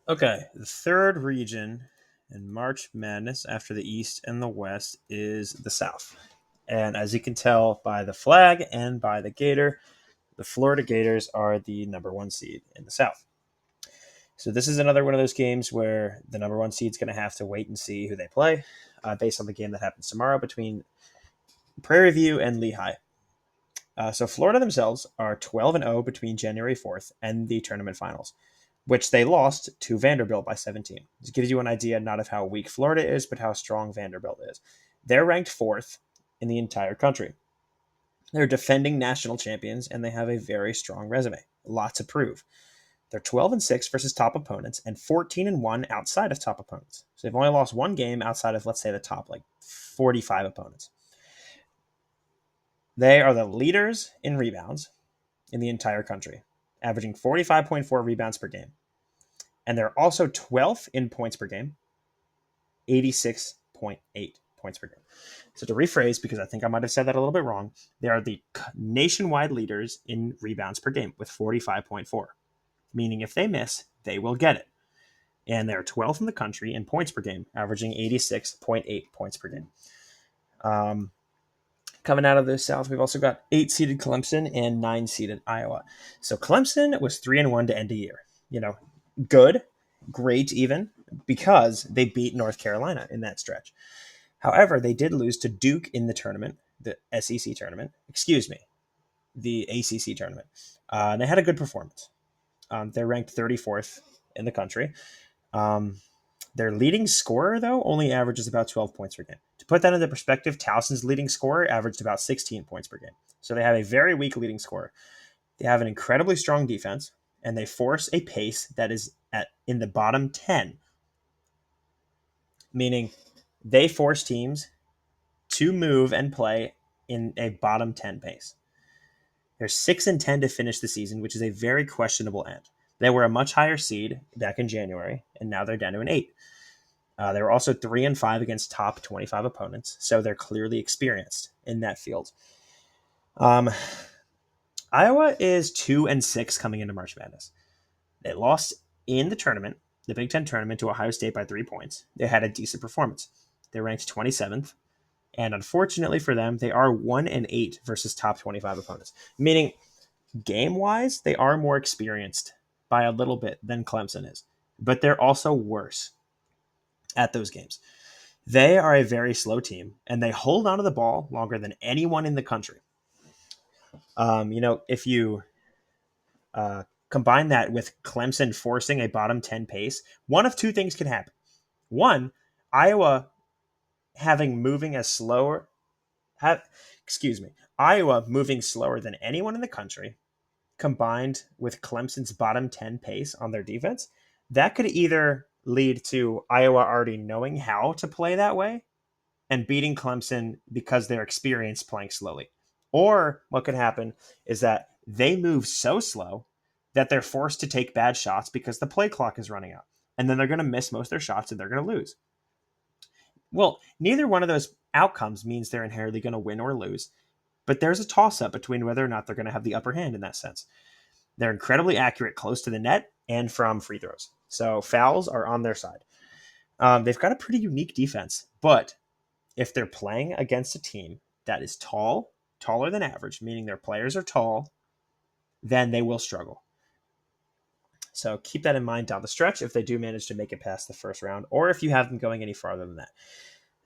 Okay, the third region in March Madness after the East and the West is the South. And as you can tell by the flag and by the Gator, the Florida Gators are the number one seed in the South. So this is another one of those games where the number one seed is going to have to wait and see who they play, based on the game that happens tomorrow between Prairie View and Lehigh. So Florida themselves are 12-0 between January 4th and the tournament finals, which they lost to Vanderbilt by 17. This gives you an idea not of how weak Florida is, but how strong Vanderbilt is. They're ranked fourth in the entire country. They're defending national champions, and they have a very strong resume. A lot to prove. They're 12-6 versus top opponents and 14-1 outside of top opponents. So they've only lost one game outside of, let's say, the top like 45 opponents. They are the leaders in rebounds in the entire country, averaging 45.4 rebounds per game. And they're also 12th in points per game, 86.8 points per game. So to rephrase, because I think I might have said that a little bit wrong, they are the nationwide leaders in rebounds per game with 45.4, meaning if they miss, they will get it. And they're 12th in the country in points per game, averaging 86.8 points per game. Coming out of the South, we've also got 8-seeded Clemson and 9-seeded Iowa. So Clemson was 3-1 to end the year. Good, great even, because they beat North Carolina in that stretch. However, they did lose to Duke in the tournament, the SEC tournament, excuse me, the ACC tournament. And they had a good performance. They're ranked 34th in the country. Their leading scorer, though, only averages about 12 points per game. To put that into perspective, Towson's leading scorer averaged about 16 points per game. So they have a very weak leading scorer. They have an incredibly strong defense, and they force a pace that is in the bottom 10, meaning they force teams to move and play in a bottom 10 pace. They're 6-10 to finish the season, which is a very questionable end. They were a much higher seed back in January, and now they're down to an 8. They were also 3-5 against top 25 opponents, so they're clearly experienced in that field. Iowa is 2-6 coming into March Madness. They lost in the tournament, the Big Ten tournament, to Ohio State by 3 points. They had a decent performance. They ranked 27th, and unfortunately for them, they are 1-8 versus top 25 opponents. Meaning, game-wise, they are more experienced by a little bit than Clemson is, but they're also worse at those games. They are a very slow team, and they hold onto the ball longer than anyone in the country. If you combine that with Clemson forcing a bottom 10 pace, one of two things can happen. One, Iowa Iowa moving slower than anyone in the country, combined with Clemson's bottom 10 pace on their defense, that could either lead to Iowa already knowing how to play that way and beating Clemson because they're experienced playing slowly. Or what could happen is that they move so slow that they're forced to take bad shots because the play clock is running out. And then they're going to miss most of their shots and they're going to lose. Well, neither one of those outcomes means they're inherently going to win or lose, but there's a toss up between whether or not they're going to have the upper hand in that sense. They're incredibly accurate close to the net and from free throws. So fouls are on their side. They've got a pretty unique defense, but if they're playing against a team that is taller than average, meaning their players are tall, then they will struggle. So keep that in mind down the stretch if they do manage to make it past the first round, or if you have them going any farther than that.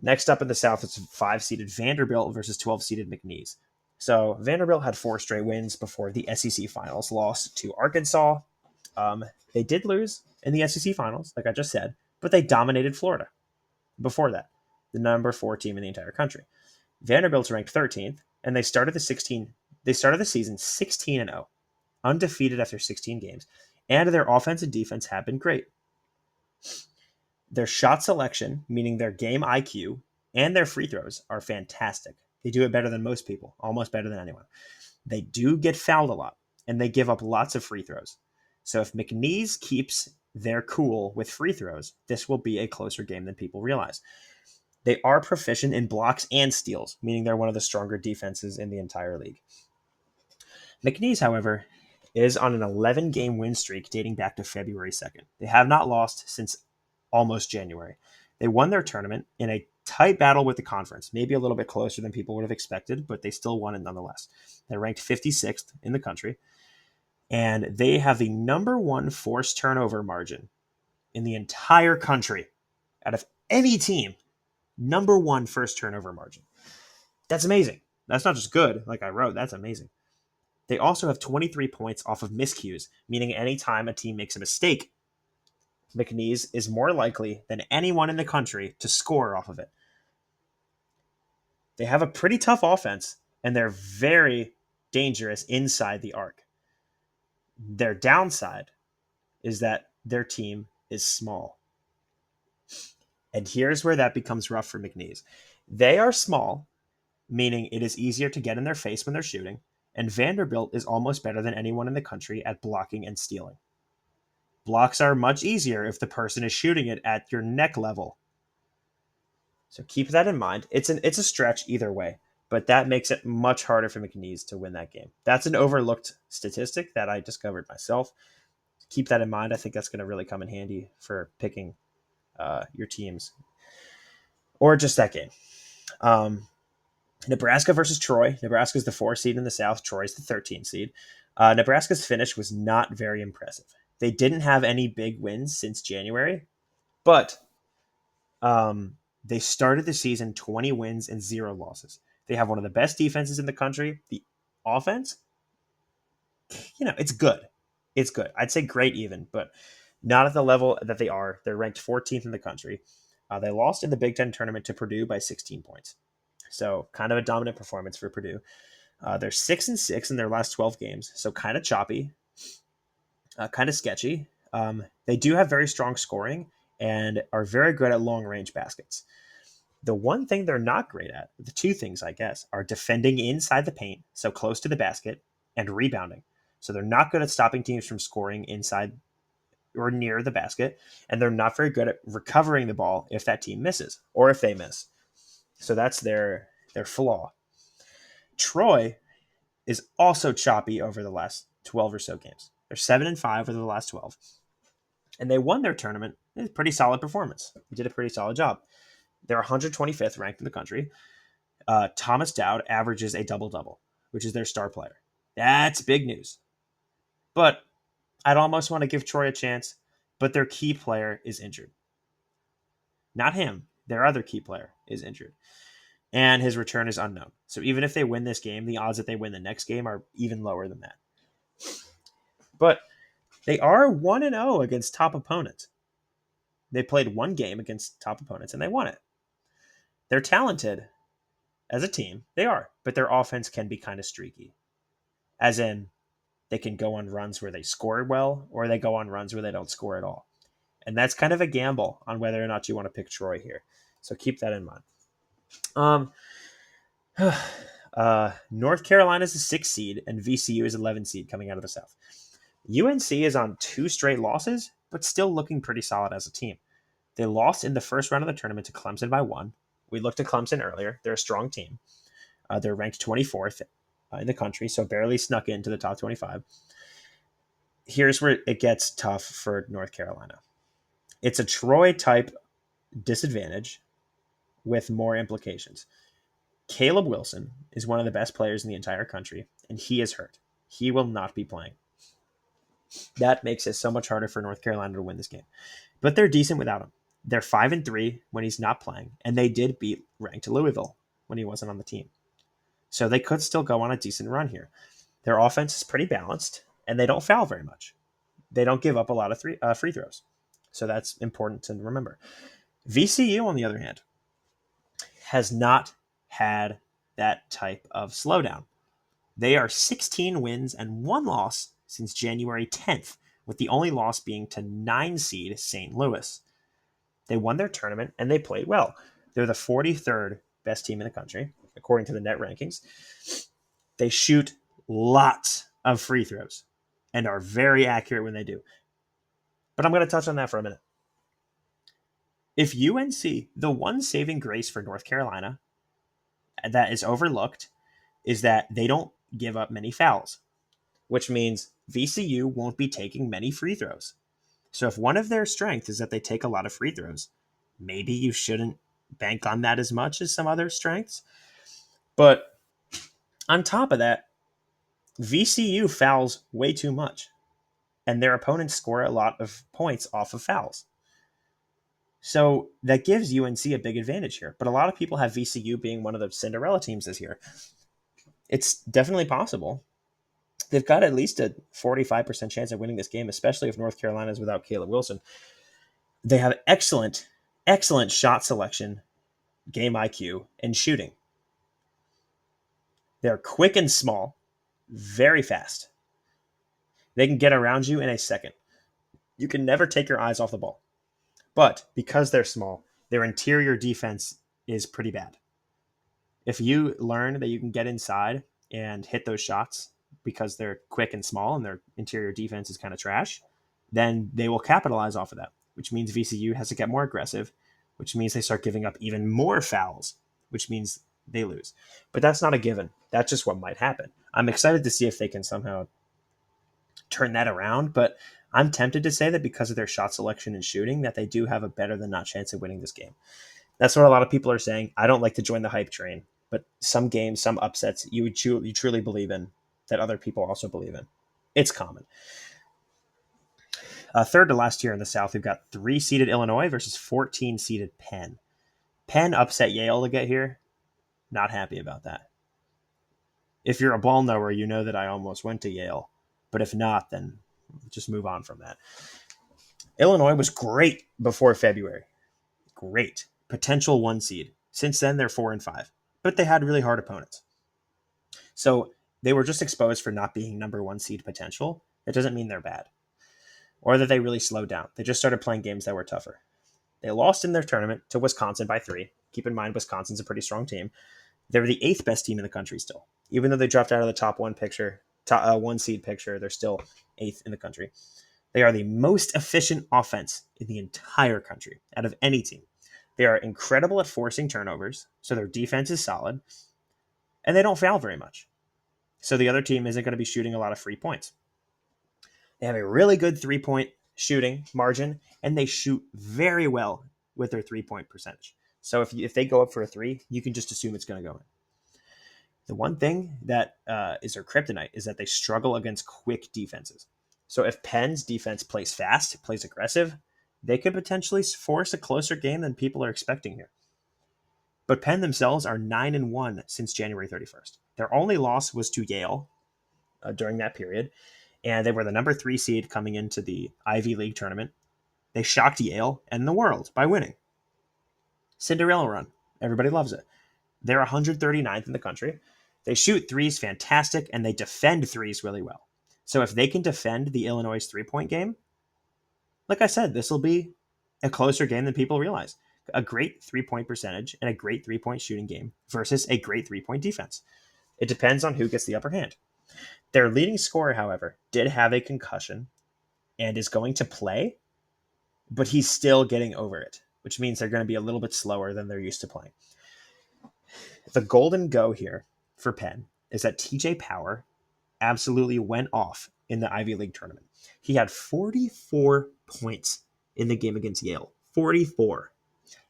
Next up in the South, it's 5-seeded Vanderbilt versus 12-seeded McNeese. So Vanderbilt had 4 straight wins before the SEC Finals loss to Arkansas. They did lose in the SEC Finals, like I just said, but they dominated Florida before that, the number 4 team in the entire country. Vanderbilt's ranked 13th, and they started the season 16-0, undefeated after 16 games, and their offense and defense have been great. Their shot selection, meaning their game IQ, and their free throws are fantastic. They do it better than most people, almost better than anyone. They do get fouled a lot, and they give up lots of free throws. So if McNeese keeps their cool with free throws, this will be a closer game than people realize. They are proficient in blocks and steals, meaning they're one of the stronger defenses in the entire league. McNeese, however, is on an 11-game win streak dating back to February 2nd. They have not lost since almost January. They won their tournament in a tight battle with the conference, maybe a little bit closer than people would have expected, but they still won it nonetheless. They're ranked 56th in the country, and they have the number one forced turnover margin in the entire country out of any team. Number one first turnover margin. That's amazing. That's not just good, like I wrote, that's amazing. They also have 23 points off of miscues, meaning anytime a team makes a mistake, McNeese is more likely than anyone in the country to score off of it. They have a pretty tough offense, and they're very dangerous inside the arc. Their downside is that their team is small. And here's where that becomes rough for McNeese. They are small, meaning it is easier to get in their face when they're shooting, and Vanderbilt is almost better than anyone in the country at blocking and stealing. Blocks are much easier if the person is shooting it at your neck level. So keep that in mind. It's a stretch either way, but that makes it much harder for McNeese to win that game. That's an overlooked statistic that I discovered myself. Keep that in mind. I think that's going to really come in handy for picking your teams or just that game. Nebraska versus Troy. Nebraska's the 4 seed in the South. Troy's the 13 seed. Nebraska's finish was not very impressive. They didn't have any big wins since January, but they started the season 20 wins and 0 losses. They have one of the best defenses in the country. The offense, it's good. It's good. I'd say great even, but not at the level that they are. They're ranked 14th in the country. They lost in the Big Ten tournament to Purdue by 16 points. So kind of a dominant performance for Purdue. They're 6-6 in their last 12 games, so kind of choppy, kind of sketchy. They do have very strong scoring and are very good at long-range baskets. The one thing they're not great at, the two things, I guess, are defending inside the paint, so close to the basket, and rebounding. So they're not good at stopping teams from scoring inside or near the basket, and they're not very good at recovering the ball if that team misses or if they miss. So that's their flaw. Troy is also choppy over the last 12 or so games. They're 7-5 over the last 12. And they won their tournament. It's a pretty solid performance. They did a pretty solid job. They're 125th ranked in the country. Thomas Dowd averages a double-double, which is their star player. That's big news. But I'd almost want to give Troy a chance, but their key player is injured. Not him. Their other key player is injured. And his return is unknown. So even if they win this game, the odds that they win the next game are even lower than that. But they are 1-0 against top opponents. They played one game against top opponents, and they won it. They're talented as a team. They are. But their offense can be kind of streaky. As in, they can go on runs where they score well, or they go on runs where they don't score at all. And that's kind of a gamble on whether or not you want to pick Troy here. So keep that in mind. North Carolina is the 6th seed, and VCU is 11th seed coming out of the South. UNC is on 2 straight losses, but still looking pretty solid as a team. They lost in the first round of the tournament to Clemson by 1. We looked at Clemson earlier. They're a strong team. They're ranked 24th in the country, so barely snuck into the top 25. Here's where it gets tough for North Carolina. It's a Troy-type disadvantage with more implications. Caleb Wilson is one of the best players in the entire country, and he is hurt. He will not be playing. That makes it so much harder for North Carolina to win this game. But they're decent without him. They're 5-3 when he's not playing, and they did beat ranked Louisville when he wasn't on the team. So they could still go on a decent run here. Their offense is pretty balanced, and they don't foul very much. They don't give up a lot of free throws. So that's important to remember. VCU, on the other hand, has not had that type of slowdown. They are 16 wins and 1 loss since January 10th, with the only loss being to 9 seed St. Louis. They won their tournament, and they played well. They're the 43rd best team in the country, according to the net rankings. They shoot lots of free throws and are very accurate when they do. But I'm going to touch on that for a minute. If UNC, the one saving grace for North Carolina that is overlooked is that they don't give up many fouls, which means VCU won't be taking many free throws. So if one of their strengths is that they take a lot of free throws, maybe you shouldn't bank on that as much as some other strengths. But on top of that, VCU fouls way too much, and their opponents score a lot of points off of fouls. So that gives UNC a big advantage here. But a lot of people have VCU being one of the Cinderella teams this year. It's definitely possible. They've got at least a 45% chance of winning this game, especially if North Carolina is without Caleb Wilson. They have excellent, excellent shot selection, game IQ, and shooting. They're quick and small, very fast. They can get around you in a second. You can never take your eyes off the ball. But because they're small, their interior defense is pretty bad. If you learn that you can get inside and hit those shots because they're quick and small and their interior defense is kind of trash, then they will capitalize off of that, which means VCU has to get more aggressive, which means they start giving up even more fouls, which means they lose. But that's not a given. That's just what might happen. I'm excited to see if they can somehow turn that around, but I'm tempted to say that because of their shot selection and shooting, that they do have a better than not chance of winning this game. That's what a lot of people are saying. I don't like to join the hype train, but some games, some upsets you truly believe in that other people also believe in. It's common. Third to last year in the South, we've got 3-seeded Illinois versus 14-seeded Penn. Penn upset Yale to get here. Not happy about that. If you're a ball knower, you know that I almost went to Yale. But if not, then just move on from that. Illinois was great before February. Great. Potential 1 seed. Since then, they're 4-5. But they had really hard opponents. So they were just exposed for not being number 1 seed potential. It doesn't mean they're bad. Or that they really slowed down. They just started playing games that were tougher. They lost in their tournament to Wisconsin by 3. Keep in mind, Wisconsin's a pretty strong team. They were the 8th best team in the country still. Even though they dropped out of the top 1 seed picture, they're still 8th in the country. They are the most efficient offense in the entire country out of any team. They are incredible at forcing turnovers, so their defense is solid, and they don't foul very much. So the other team isn't going to be shooting a lot of free points. They have a really good 3-point shooting margin, and they shoot very well with their 3-point percentage. So if they go up for a 3, you can just assume it's going to go in. The one thing that is their kryptonite is that they struggle against quick defenses. So if Penn's defense plays fast, plays aggressive, they could potentially force a closer game than people are expecting here. But Penn themselves are 9-1 since January 31st. Their only loss was to Yale during that period, and they were the number 3 seed coming into the Ivy League tournament. They shocked Yale and the world by winning. Cinderella run. Everybody loves it. They're 139th in the country. They shoot threes fantastic, and they defend threes really well. So if they can defend the Illinois 3-point game, like I said, this will be a closer game than people realize. A great 3-point percentage and a great 3-point shooting game versus a great 3-point defense. It depends on who gets the upper hand. Their leading scorer, however, did have a concussion and is going to play, but he's still getting over it, which means they're going to be a little bit slower than they're used to playing. The golden go here for Penn is that TJ Power absolutely went off in the Ivy League tournament. He had 44 points in the game against Yale. 44.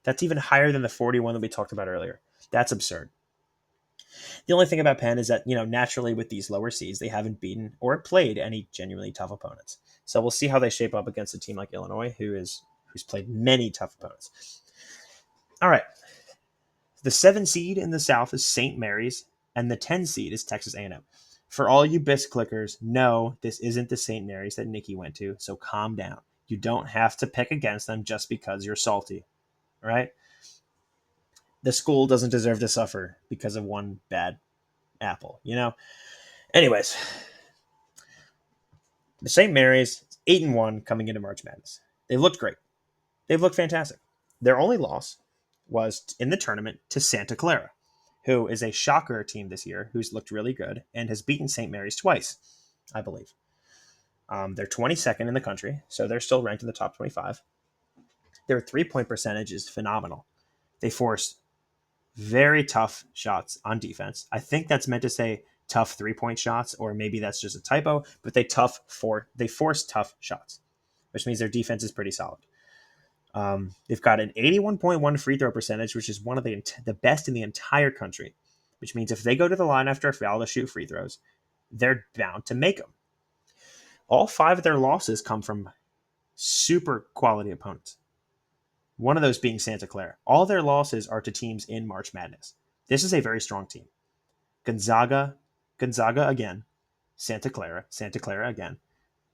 That's even higher than the 41 that we talked about earlier. That's absurd. The only thing about Penn is that, naturally with these lower seeds, they haven't beaten or played any genuinely tough opponents. So we'll see how they shape up against a team like Illinois, who's played many tough opponents. All right. The 7 seed in the South is St. Mary's, and the 10 seed is Texas A&M. For all you Bisc clickers, no, this isn't the St. Mary's that Nikki went to, so calm down. You don't have to pick against them just because you're salty, right? The school doesn't deserve to suffer because of one bad apple, Anyways, the St. Mary's 8-1 coming into March Madness. They've looked great. They've looked fantastic. Their only loss was in the tournament to Santa Clara, who is a shocker team this year, who's looked really good and has beaten St. Mary's twice, I believe. They're 22nd in the country, so they're still ranked in the top 25. Their 3-point percentage is phenomenal. They force very tough shots on defense. I think that's meant to say tough 3-point shots, or maybe that's just a typo, but they force tough shots, which means their defense is pretty solid. They've got an 81.1 free throw percentage, which is one of the best in the entire country, which means if they go to the line after a foul to shoot free throws, they're bound to make them. All 5 of their losses come from super quality opponents. One of those being Santa Clara. All their losses are to teams in March Madness. This is a very strong team. Gonzaga again, Santa Clara again,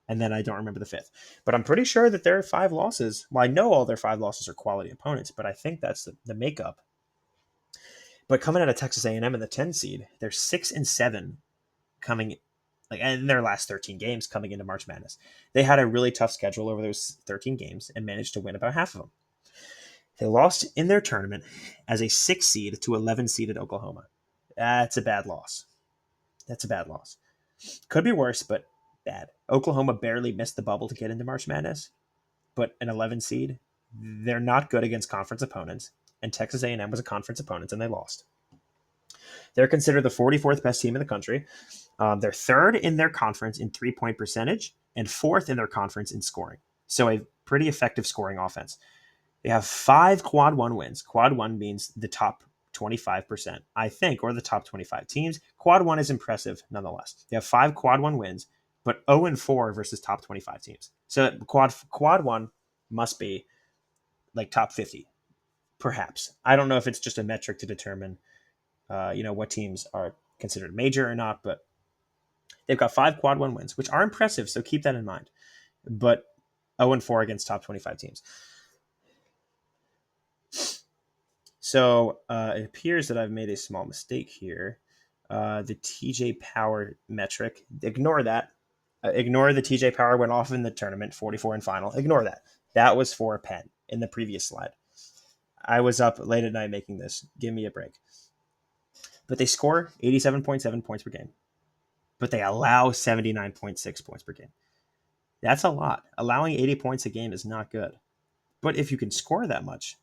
and then I don't remember the 5th. But I'm pretty sure that their 5 losses, well, I know all their 5 losses are quality opponents, but I think that's the makeup. But coming out of Texas A&M in the 10 seed, they're 6-7 coming, in their last 13 games coming into March Madness. They had a really tough schedule over those 13 games and managed to win about half of them. They lost in their tournament as a 6 seed to 11 seeded Oklahoma. That's a bad loss. Could be worse, but bad. Oklahoma barely missed the bubble to get into March Madness, but an 11 seed, they're not good against conference opponents, and Texas A&M was a conference opponent, and they lost. They're considered the 44th best team in the country. They're 3rd in their conference in 3-point percentage and 4th in their conference in scoring. So a pretty effective scoring offense. They have 5 quad 1 wins. Quad 1 means the top 25%, I think, or the top 25 teams. Quad 1 is impressive nonetheless. They have 5 quad 1 wins, but 0-4 versus top 25 teams. So quad 1 must be like top 50, perhaps. I don't know if it's just a metric to determine, what teams are considered major or not, but they've got 5 quad 1 wins, which are impressive, so keep that in mind. But 0-4 against top 25 teams. So it appears that I've made a small mistake here. The TJ Power metric, ignore that. Ignore the TJ Power went off in the tournament, 44 in final. Ignore that. That was for Penn in the previous slide. I was up late at night making this. Give me a break. But they score 87.7 points per game. But they allow 79.6 points per game. That's a lot. Allowing 80 points a game is not good. But if you can score that much,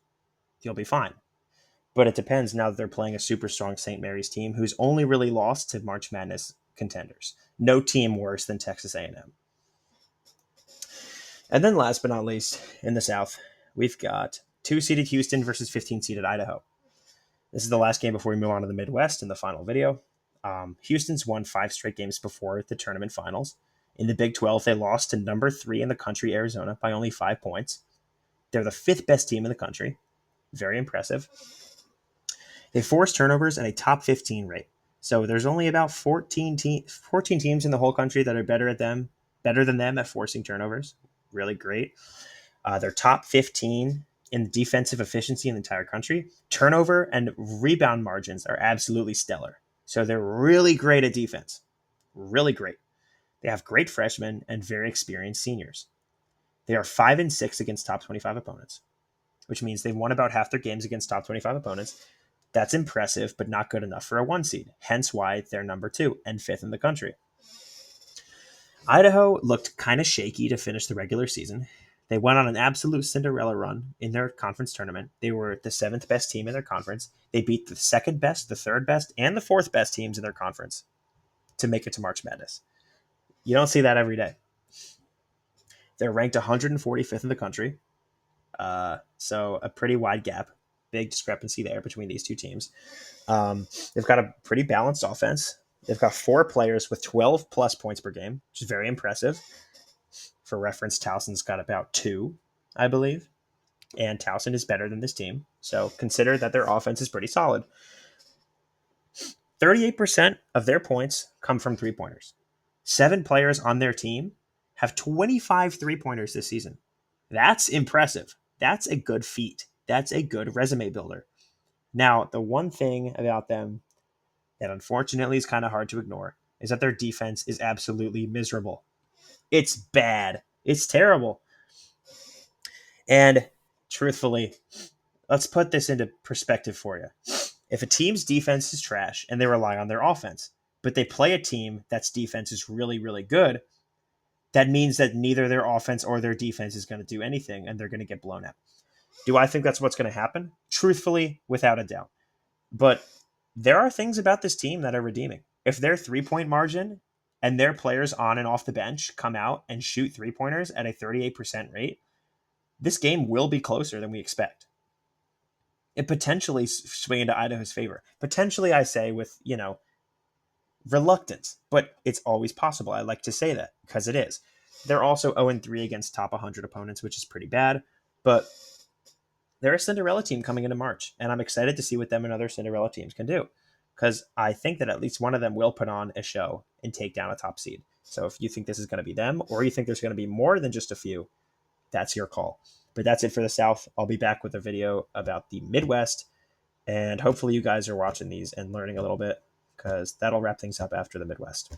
you'll be fine. But it depends now that they're playing a super strong St. Mary's team who's only really lost to March Madness contenders. No team worse than Texas A&M. And then last but not least, in the South, we've got 2-seeded Houston versus 15-seeded Idaho. This is the last game before we move on to the Midwest in the final video. Houston's won 5 straight games before the tournament finals. In the Big 12, they lost to number 3 in the country, Arizona, by only 5 points. They're the 5th best team in the country. Very impressive. They force turnovers at a top 15 rate. So there's only about 14 teams in the whole country that are better than them at forcing turnovers. Really great. They're top 15 in defensive efficiency in the entire country. Turnover and rebound margins are absolutely stellar. So they're really great at defense. Really great. They have great freshmen and very experienced seniors. They are 5-6 against top 25 opponents, which means they've won about half their games against top 25 opponents. That's impressive, but not good enough for a 1 seed. Hence why they're number 2 and 5th in the country. Idaho looked kind of shaky to finish the regular season. They went on an absolute Cinderella run in their conference tournament. They were the 7th best team in their conference. They beat the 2nd best, the 3rd best, and the 4th best teams in their conference to make it to March Madness. You don't see that every day. They're ranked 145th in the country. So a pretty wide gap. Big discrepancy there between these two teams. They've got a pretty balanced offense. They've got 4 players with 12 plus points per game, which is very impressive. For reference, Towson's got about 2, I believe. And Towson is better than this team. So consider that their offense is pretty solid. 38% of their points come from 3-pointers. 7 players on their team have 25 3-pointers this season. That's impressive. That's a good feat. That's a good resume builder. Now, the one thing about them that unfortunately is kind of hard to ignore is that their defense is absolutely miserable. It's bad. It's terrible. And truthfully, let's put this into perspective for you. If a team's defense is trash and they rely on their offense, but they play a team that's defense is really, really good, that means that neither their offense or their defense is going to do anything and they're going to get blown out. Do I think that's what's going to happen? Truthfully, without a doubt. But there are things about this team that are redeeming. if their 3-point margin and their players on and off the bench come out and shoot 3-pointers at a 38% rate, this game will be closer than we expect. It potentially swing into Idaho's favor. Potentially, I say with, reluctance, but it's always possible. I like to say that because it is. They're also 0-3 against top 100 opponents, which is pretty bad, but they're a Cinderella team coming into March, and I'm excited to see what them and other Cinderella teams can do because I think that at least one of them will put on a show and take down a top seed. So if you think this is going to be them, or you think there's going to be more than just a few, that's your call. But that's it for the South. I'll be back with a video about the Midwest, and hopefully you guys are watching these and learning a little bit because that'll wrap things up after the Midwest.